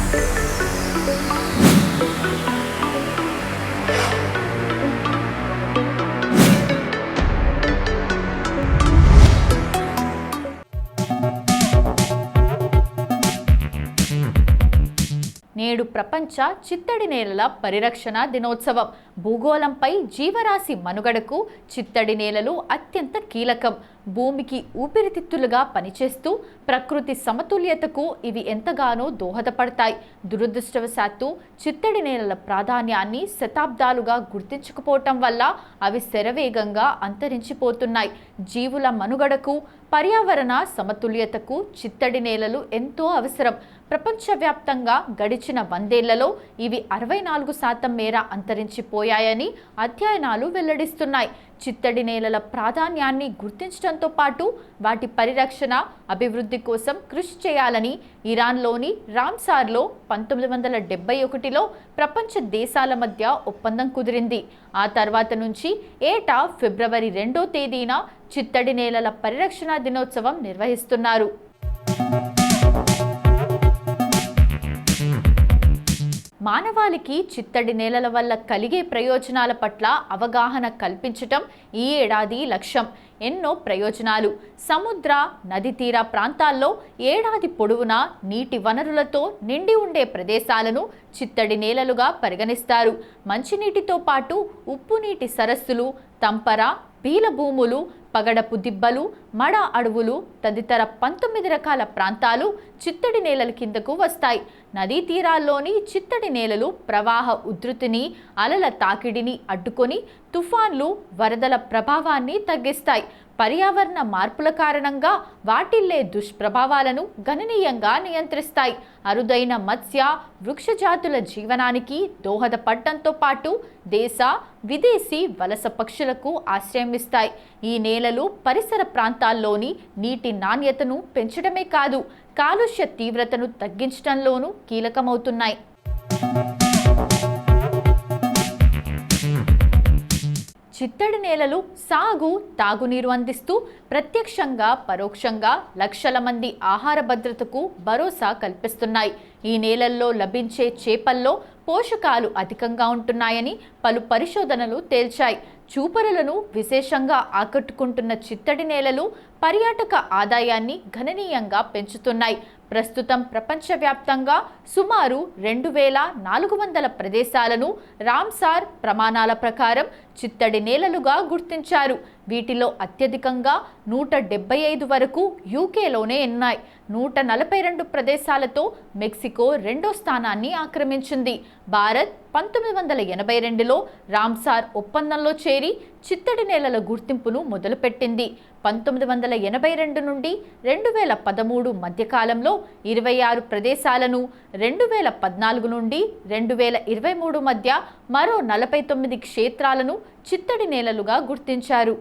నేడు ప్రపంచ చిత్తడి నేలల పరిరక్షణ దినోత్సవం. భూగోళంపై జీవరాశి మనుగడకు చిత్తడి నేలలు అత్యంత కీలకం. భూమికి ఊపిరితిత్తులుగా పనిచేస్తూ ప్రకృతి సమతుల్యతకు ఇవి ఎంతగానో దోహదపడతాయి. దురదృష్టవశాత్తు చిత్తడి నేలల ప్రాధాన్యాన్ని శతాబ్దాలుగా గుర్తించకపోవటం వల్ల అవి శరవేగంగా అంతరించిపోతున్నాయి. జీవుల మనుగడకు, పర్యావరణ సమతుల్యతకు చిత్తడి నేలలు ఎంతో అవసరం. ప్రపంచవ్యాప్తంగా గడిచిన 100 ఏళ్లలో ఇవి 64% మేర అంతరించిపోయాయని అధ్యయనాలు వెల్లడిస్తున్నాయి. చిత్తడి నేలల ప్రాధాన్యాన్ని గుర్తించడంతో పాటు వాటి పరిరక్షణ, అభివృద్ధి కోసం కృషి చేయాలని ఇరాన్లోని రామ్సార్లో 1971లో ప్రపంచ దేశాల మధ్య ఒప్పందం కుదిరింది. ఆ తర్వాత నుంచి ఏటా ఫిబ్రవరి 2వ తేదీన చిత్తడి నేలల పరిరక్షణ దినోత్సవం నిర్వహిస్తున్నారు. మానవాళికి చిత్తడి నేలల వల్ల కలిగే ప్రయోజనాల పట్ల అవగాహన కల్పించటం ఈ ఏడాది లక్ష్యం. ఎన్నో ప్రయోజనాలు. సముద్ర, నది తీర ప్రాంతాల్లో ఏడాది పొడవునా నీటి వనరులతో నిండి ఉండే ప్రదేశాలను చిత్తడి నేలలుగా పరిగణిస్తారు. మంచినీటితో పాటు ఉప్పు నీటి సరస్సులు, తంపర, బీలభూములు, పగడపు దిబ్బలు, మడ అడవులు తదితర 19 రకాల ప్రాంతాలు చిత్తడి నేలల కిందకు వస్తాయి. నదీ తీరాల్లోని చిత్తడి నేలలు ప్రవాహ ఉధృతిని, అలల తాకిడిని అడ్డుకొని తుఫాన్లు, వరదల ప్రభావాన్ని తగ్గిస్తాయి. పర్యావరణ మార్పుల కారణంగా వాటిల్లే దుష్ప్రభావాలను గణనీయంగా నియంత్రిస్తాయి. అరుదైన మత్స్య, వృక్ష జాతుల జీవనానికి దోహదపడటంతో పాటు దేశ, విదేశీ వలస పక్షులకు ఆశ్రయం ఇస్తాయి. ఈ నేలలు పరిసర ప్రాంతాల్లోని నీటి నాణ్యతను పెంచడమే కాదు, కాలుష్య తీవ్రతను తగ్గించడంలోనూ కీలకమవుతున్నాయి. చిత్తడి నేలలు సాగు, తాగునీరు అందిస్తూ ప్రత్యక్షంగా, పరోక్షంగా లక్షల మంది ఆహార భద్రతకు భరోసా కల్పిస్తున్నాయి. ఈ నేలల్లో లభించే చేపల్లో పోషకాలు అధికంగా ఉంటున్నాయని పలు పరిశోధనలు తేల్చాయి. చూపరులను విశేషంగా ఆకట్టుకుంటున్న చిత్తడి నేలలు పర్యాటక ఆదాయాన్ని గణనీయంగా పెంచుతున్నాయి. ప్రస్తుతం ప్రపంచవ్యాప్తంగా సుమారు 2400 ప్రదేశాలను రామ్సార్ ప్రమాణాల ప్రకారం చిత్తడి నేలలుగా గుర్తించారు. వీటిలో అత్యధికంగా 175 వరకు యూకేలోనే ఉన్నాయి. 142 ప్రదేశాలతో మెక్సికో 2వ స్థానాన్ని ఆక్రమించింది. భారత్ 1982లో రామ్సార్ ఒప్పందంలో చేరి చిత్తడి నేలల గుర్తింపును మొదలుపెట్టింది. 1982 నుండి 2013 మధ్యకాలంలో 26 ప్రదేశాలను, 2014 నుండి 2023 మధ్య మరో 49 క్షేత్రాలను చిత్తడి నేలలుగా గుర్తించారు.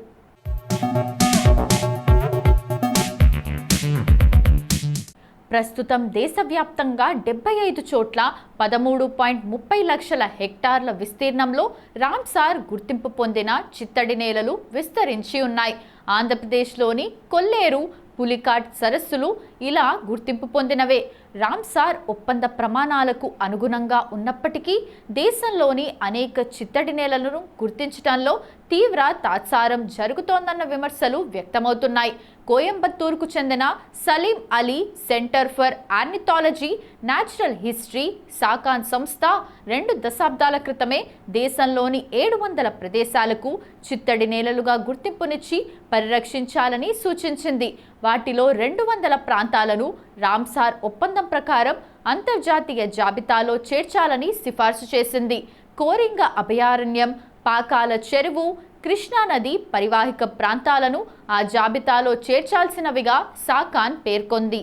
ప్రస్తుతం దేశవ్యాప్తంగా 75 చోట్ల 13.30 లక్షల హెక్టార్ల విస్తీర్ణంలో రామ్సార్ గుర్తింపు పొందిన చిత్తడి నేలలు విస్తరించి ఉన్నాయి. ఆంధ్రప్రదేశ్లోని కొల్లేరు, పులికాట్ సరస్సులు ఇలా గుర్తింపు పొందినవే. రామ్సార్ ఒప్పంద ప్రమాణాలకు అనుగుణంగా ఉన్నప్పటికీ దేశంలోని అనేక చిత్తడి నేలలను గుర్తించడంలో తీవ్ర తాత్సారం జరుగుతోందన్న విమర్శలు వ్యక్తమవుతున్నాయి. కోయంబత్తూరుకు చెందిన Salim Ali centre for ornithology, natural history, SACON సంస్థ 2 దశాబ్దాల క్రితమే దేశంలోని 700 ప్రదేశాలకు చిత్తడి నేలలుగా గుర్తింపునిచ్చి పరిరక్షించాలని సూచించింది. వాటిలో 200 ప్రాంతాలను రామ్సార్ ఒప్పందం ప్రకారం అంతర్జాతీయ జాబితాలో చేర్చాలని సిఫార్సు చేసింది. కోరింగ అభయారణ్యం, పాకాల చెరువు, కృష్ణానది పరివాహిక ప్రాంతాలను ఆ జాబితాలో చేర్చాల్సినవిగా సాకాన్ పేర్కొంది.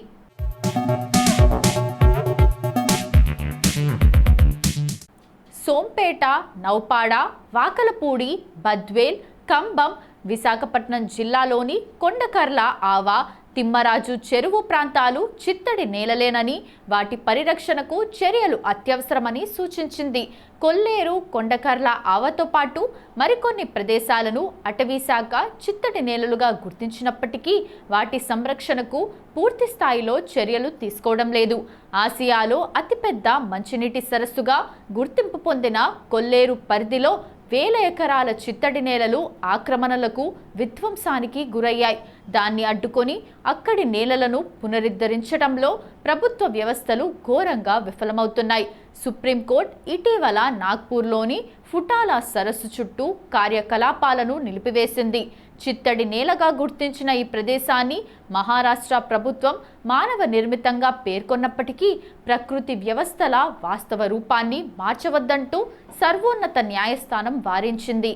సోంపేట, నౌపాడ, వాకలపూడి, బద్వేల్, కంబం, విశాఖపట్నం జిల్లాలోని కొండకర్ల, ఆవా, తిమ్మరాజు చెరువు ప్రాంతాలు చిత్తడి నేలలేనని, వాటి పరిరక్షణకు చర్యలు అత్యవసరమని సూచించింది. కొల్లేరు, కొండకర్ల ఆవతో పాటు మరికొన్ని ప్రదేశాలను అటవీశాఖ చిత్తడి నేలలుగా గుర్తించినప్పటికీ వాటి సంరక్షణకు పూర్తి స్థాయిలో చర్యలు తీసుకోవడం లేదు. ఆసియాలో అతిపెద్ద మంచినీటి సరస్సుగా గుర్తింపు పొందిన కొల్లేరు పరిధిలో వేల ఎకరాల చిత్తడి నేలలు ఆక్రమణలకు, విధ్వంసానికి గురయ్యాయి. దాన్ని అడ్డుకొని అక్కడి నేలలను పునరుద్ధరించడంలో ప్రభుత్వ వ్యవస్థలు ఘోరంగా విఫలమవుతున్నాయి. సుప్రీంకోర్టు ఇటీవల నాగ్పూర్లోని ఫుటాలా సరస్సు చుట్టూ కార్యకలాపాలను నిలిపివేసింది. చిత్తడి నేలగా గుర్తించిన ఈ ప్రదేశాన్ని మహారాష్ట్ర ప్రభుత్వం మానవ నిర్మితంగా పేర్కొన్నప్పటికీ ప్రకృతి వ్యవస్థల వాస్తవ రూపాన్ని మార్చవద్దంటూ సర్వోన్నత న్యాయస్థానం వారించింది.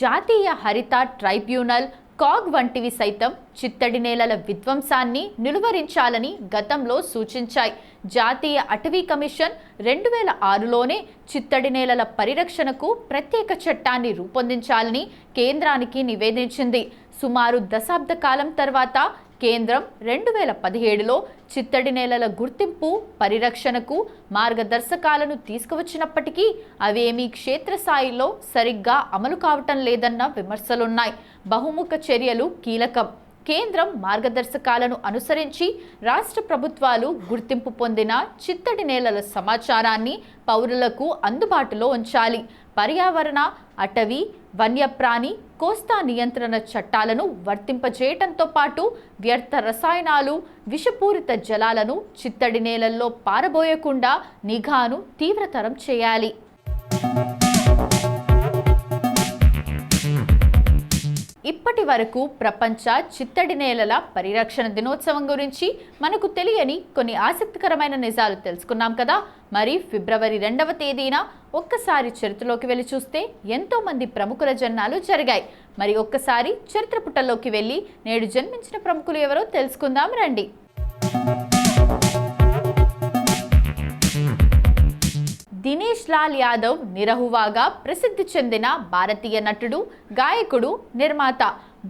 జాతీయ హరిత ట్రైబ్యునల్, కాగ్ వంటివి సైతం చిత్తడి నేలల విధ్వంసాన్ని నిలువరించాలని గతంలో సూచించాయి. జాతీయ అటవీ కమిషన్ 2006లోనే చిత్తడి నేలల పరిరక్షణకు ప్రత్యేక చట్టాన్ని రూపొందించాలని కేంద్రానికి నివేదించింది. సుమారు దశాబ్ద కాలం తర్వాత కేంద్రం 2017లో చిత్తడి నేలల గుర్తింపు, పరిరక్షణకు మార్గదర్శకాలను తీసుకువచ్చినప్పటికీ అవేమీ క్షేత్రస్థాయిలో సరిగ్గా అమలు కావటం లేదన్న విమర్శలున్నాయి. బహుముఖ చర్యలు కీలకం. కేంద్రం మార్గదర్శకాలను అనుసరించి రాష్ట్ర ప్రభుత్వాలు గుర్తింపు పొందిన చిత్తడి నేలల సమాచారాన్ని పౌరులకు అందుబాటులో ఉంచాలి. పర్యావరణ, అటవీ, వన్యప్రాణి, కోస్తా నియంత్రణ చట్టాలను వర్తింపజేయటంతో పాటు వ్యర్థ రసాయనాలు, విషపూరిత జలాలను చిత్తడి నేలల్లో పారబోయకుండా నిఘాను తీవ్రతరం చేయాలి. ఇప్పటి వరకు ప్రపంచ చిత్తడి నేలల పరిరక్షణ దినోత్సవం గురించి మనకు తెలియని కొన్ని ఆసక్తికరమైన నిజాలు తెలుసుకున్నాం కదా. మరి ఫిబ్రవరి 2వ తేదీన ఒక్కసారి చరిత్రలోకి వెళ్ళి చూస్తే ఎంతో మంది ప్రముఖుల జన్మాలు జరిగాయి. మరి ఒక్కసారి చరిత్ర పుటల్లోకి వెళ్ళి నేడు జన్మించిన ప్రముఖులు ఎవరో తెలుసుకుందాం రండి. దినేష్ లాల్ యాదవ్ నిరహువాగా ప్రసిద్ధి చెందిన భారతీయ నటుడు, గాయకుడు, నిర్మాత.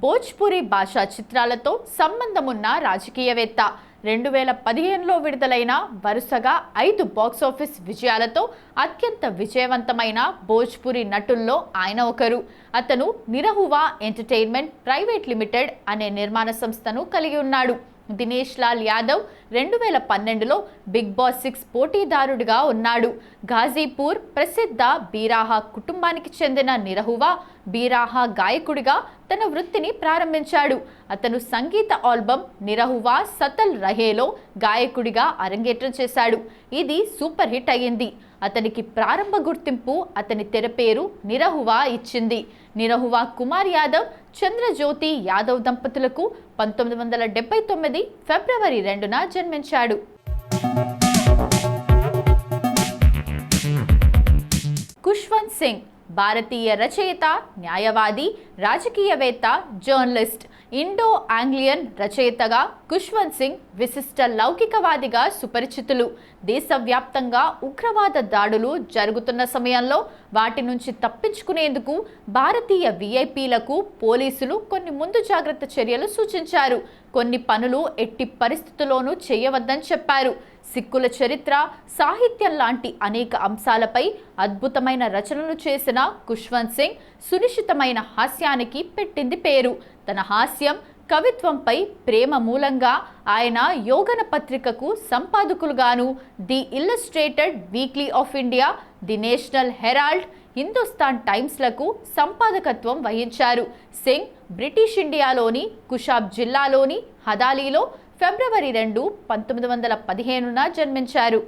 భోజ్పురి భాషా చిత్రాలతో సంబంధమున్న రాజకీయవేత్త. 2015లో విడుదలైన వరుసగా 5 బాక్సాఫీస్ విజయాలతో అత్యంత విజయవంతమైన భోజ్పురి నటుల్లో ఆయన ఒకరు. అతను నిరహువా ఎంటర్టైన్మెంట్ ప్రైవేట్ లిమిటెడ్ అనే నిర్మాణ సంస్థను కలిగి ఉన్నాడు. దినేష్ లాల్ యాదవ్ 2012లో బిగ్ బాస్ 6 పోటీదారుడిగా ఉన్నాడు. ఘాజీపూర్ ప్రసిద్ధ బీరాహా కుటుంబానికి చెందిన నిరహువా బీరాహా గాయకుడిగా తన వృత్తిని ప్రారంభించాడు. అతను సంగీత ఆల్బమ్ నిరహువా సతల్ రహేలో గాయకుడిగా అరంగేట్రం చేశాడు. ఇది సూపర్ హిట్ అయ్యింది. అతనికి ప్రారంభ గుర్తింపు అతని తెర పేరు నిరహువా ఇచ్చింది. నిరహువా కుమార్ యాదవ్, చంద్రజ్యోతి యాదవ్ దంపతులకు 1979 ఫిబ్రవరి 2న జన్మించాడు. ఖుష్వంత్ సింగ్ భారతీయ రచయిత, న్యాయవాది, రాజకీయవేత్త, జర్నలిస్ట్. ఇండో ఆంగ్లియన్ రచయితగా ఖుష్వంత్ సింగ్ విశిష్ట లౌకికవాదిగా సుపరిచితులు. దేశవ్యాప్తంగా ఉగ్రవాద దాడులు జరుగుతున్న సమయంలో వాటి నుంచి తప్పించుకునేందుకు భారతీయ విఐపీలకు పోలీసులు కొన్ని ముందు జాగ్రత్త చర్యలు సూచించారు. కొన్ని పనులు ఎట్టి పరిస్థితుల్లోనూ చేయవద్దని చెప్పారు. సిక్కుల చరిత్ర, సాహిత్యం లాంటి అనేక అంశాలపై అద్భుతమైన రచనలు చేసిన ఖుష్వంత్ సింగ్ సునిశ్చితమైన హాస్యానికి పెట్టింది పేరు. తన హాస్యం, కవిత్వంపై ప్రేమ మూలంగా ఆయన యోగన పత్రికకు సంపాదకులుగాను, the illustrated weekly of India, the national herald, Hindustan టైమ్స్లకు సంపాదకత్వం వహించారు. సింగ్ బ్రిటిష్ ఇండియాలోని కుషాబ్ జిల్లాలోని హదాలీలో ఫిబ్రవరి 2, 1915న జన్మించారు.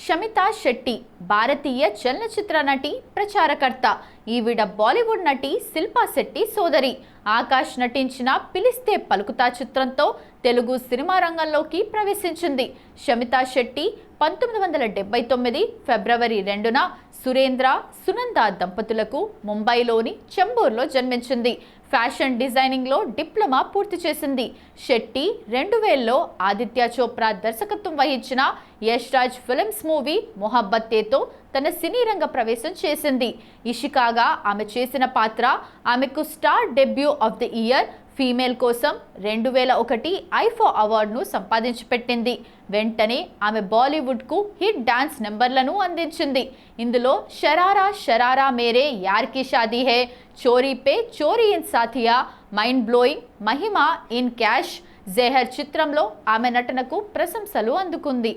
షమితా శెట్టి భారతీయ చలనచిత్ర నటి, ప్రచారకర్త. ఈవిడ బాలీవుడ్ నటి శిల్పా శెట్టి సోదరి. ఆకాష్ నటించిన పిలిస్తే పలుకుతా చిత్రంతో తెలుగు సినిమా రంగంలోకి ప్రవేశించింది. షమితా శెట్టి 1979 ఫిబ్రవరి 2న సురేంద్ర, సునంద దంపతులకు ముంబైలోని చెంబూర్లో జన్మించింది. ఫ్యాషన్ డిజైనింగ్లో డిప్లొమా పూర్తి చేసింది. శెట్టి 2000లో ఆదిత్య చోప్రా దర్శకత్వం వహించిన యష్ రాజ్ ఫిల్మ్స్ మూవీ మొహబ్బతేతో తన సినీ రంగ ప్రవేశం చేసింది. ఇషికాగా ఆమె చేసిన పాత్ర ఆమెకు star debut of the year female కోసం 2001 ఐఫా అవార్డును సంపాదించి పెట్టింది. వెంటనే ఆమె బాలీవుడ్కు హిట్ డాన్స్ నెంబర్లను అందించింది. ఇందులో sharara sharara Mere Yaar Ki Shaadi Hai, Chori Pe Chori in Saathiya, mind blowing, Mahima in cash, Zeher చిత్రంలో ఆమె నటనకు ప్రశంసలు అందుకుంది.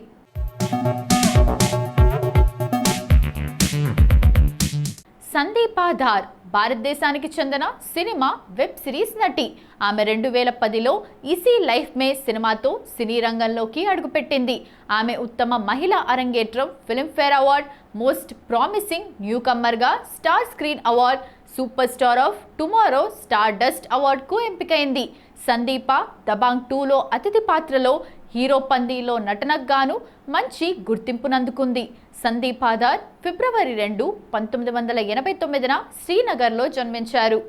సందీపా ధార్ భారతదేశానికి చెందిన సినిమా వెబ్ సిరీస్ నటి. ఆమె 2010లో ఇసీ లైఫ్ మే సినిమాతో సినీ రంగంలోకి అడుగుపెట్టింది. ఆమె ఉత్తమ మహిళా అరంగేట్రం, Filmfare award, most promising new కమ్మర్గా star screen award, superstar of tomorrow Stardust అవార్డుకు ఎంపికైంది. సందీప దబాంగ్ 2లో అతిథి పాత్రలో, హీరో పందీలో నటనకు గాను మంచి గుర్తింపునందుకుంది. సందీపా ధార్ ఫిబ్రవరి 2, 1989న శ్రీనగర్లో జన్మించారు.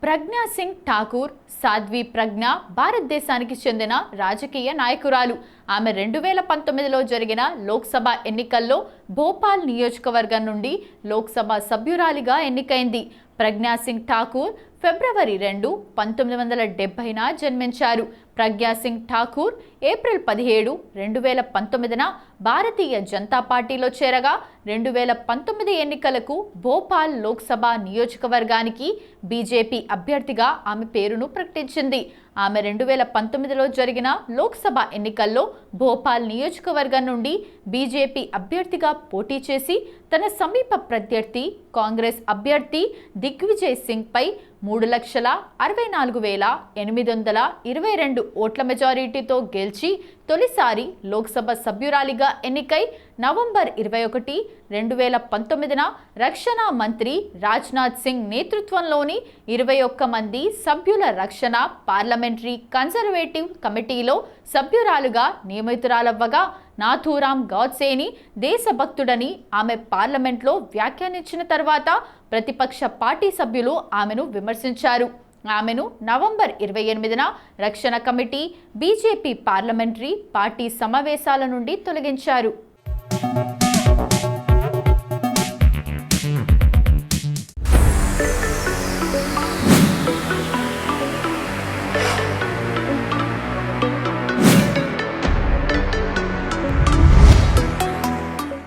ప్రజ్ఞా సింగ్ ఠాకూర్ సాధ్వి ప్రజ్ఞ భారతదేశానికి చెందిన రాజకీయ నాయకురాలు. ఆమె 2019లో జరిగిన లోక్సభ ఎన్నికల్లో భోపాల్ నియోజకవర్గం నుండి లోక్సభ సభ్యురాలిగా ఎన్నికైంది. ప్రజ్ఞా సింగ్ ఠాకూర్ ఫిబ్రవరి 2, 1970న జన్మించారు. ప్రజ్ఞా సింగ్ ఠాకూర్ ఏప్రిల్ 17, 2019న భారతీయ జనతా పార్టీలో చేరగా 2019 ఎన్నికలకు భోపాల్ లోక్సభ నియోజకవర్గానికి బీజేపీ అభ్యర్థిగా ఆమె పేరును ప్రకటించింది. ఆమె 2019లో జరిగిన లోక్సభ ఎన్నికల్లో భోపాల్ నియోజకవర్గం నుండి బీజేపీ అభ్యర్థిగా పోటీ చేసి తన సమీప ప్రత్యర్థి కాంగ్రెస్ అభ్యర్థి దిగ్విజయ్ సింగ్ పై 3,64,822 ఓట్ల మెజారిటీతో గెలిచి తొలిసారి లోక్సభ సభ్యురాలిగా ఎన్నికై నవంబర్ 21, 2019న రక్షణ మంత్రి రాజ్నాథ్ సింగ్ నేతృత్వంలోని 21 మంది సభ్యుల రక్షణ పార్లమెంటరీ కన్జర్వేటివ్ కమిటీలో సభ్యురాలుగా నియమితురాలవ్వగా నాథూరామ్ గౌడ్సేని దేశభక్తుడని ఆమె పార్లమెంట్లో వ్యాఖ్యానించిన తర్వాత ప్రతిపక్ష పార్టీ సభ్యులు ఆమెను విమర్శించారు. ఆమెను నవంబర్ 28న రక్షణ కమిటీ బీజేపీ పార్లమెంటరీ పార్టీ సమావేశాల నుండి తొలగించారు.